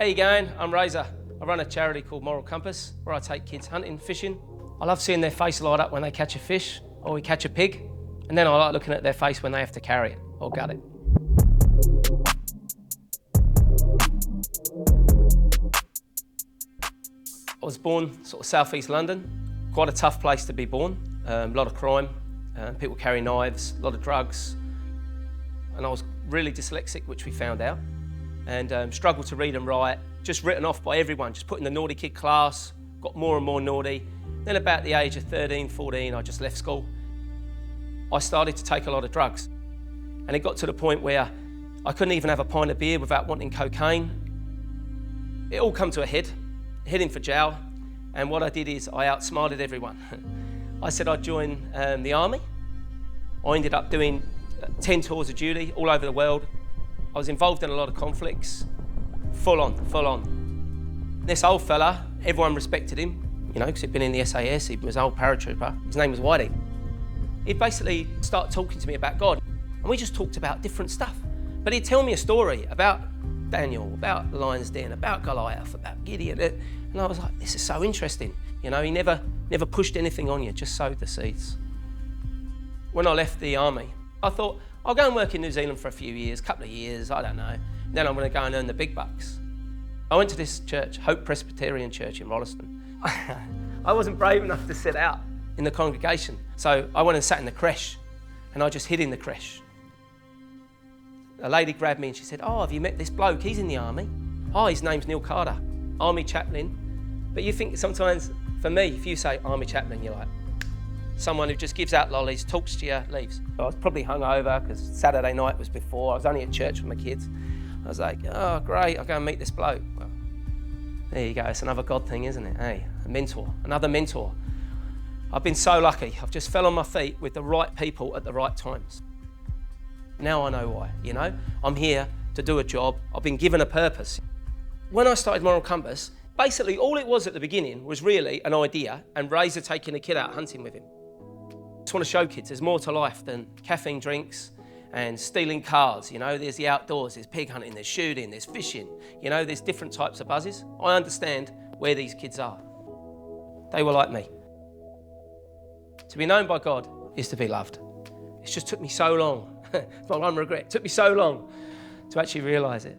How you going? I'm Razor. I run a charity called Moral Compass where I take kids hunting, fishing. I love seeing their face light up when they catch a fish or we catch a pig, and then I like looking at their face when they have to carry it or gut it. I was born sort of southeast London, quite a tough place to be born, a lot of crime, people carry knives, a lot of drugs, and I was really dyslexic, which we found out, and struggled to read and write, just written off by everyone, just put in the naughty kid class, got more and more naughty. Then about the age of 13, 14, I just left school. I started to take a lot of drugs, and it got to the point where I couldn't even have a pint of beer without wanting cocaine. It all come to a head, heading for jail, and what I did is I outsmarted everyone. I said I'd join the army. I ended up doing 10 tours of duty all over the world. I was involved in a lot of conflicts, full on. This old fella, everyone respected him, you know, because he'd been in the SAS, he was an old paratrooper. His name was Whitey. He'd basically start talking to me about God, and we just talked about different stuff. But he'd tell me a story about Daniel, about the lion's den, about Goliath, about Gideon, and I was like, this is so interesting. You know, he never pushed anything on you, just sowed the seeds. When I left the army, I thought, I'll go and work in New Zealand for a few years, couple of years, I don't know. Then I'm going to go and earn the big bucks. I went to this church, Hope Presbyterian Church in Rolleston. I wasn't brave enough to sit out in the congregation, so I went and sat in the creche, and I just hid in the creche. A lady grabbed me and she said, oh, have you met this bloke? He's in the army. Oh, his name's Neil Carter, army chaplain. But you think sometimes, for me, if you say army chaplain, you're like, someone who just gives out lollies, talks to you, leaves. I was probably hungover because Saturday night was before. I was only at church with my kids. I was like, oh, great, I'll go and meet this bloke. Well, there you go, it's another God thing, isn't it? Hey, a mentor, another mentor. I've been so lucky. I've just fell on my feet with the right people at the right times. Now I know why, you know? I'm here to do a job. I've been given a purpose. When I started Moral Compass, basically all it was at the beginning was really an idea and Razor taking a kid out hunting with him. I just want to show kids there's more to life than caffeine drinks and stealing cars, you know? There's the outdoors, there's pig hunting, there's shooting, there's fishing, you know? There's different types of buzzes. I understand where these kids are. They were like me. To be known by God is to be loved. It just took me so long. It's my one regret. It took me so long to actually realise it.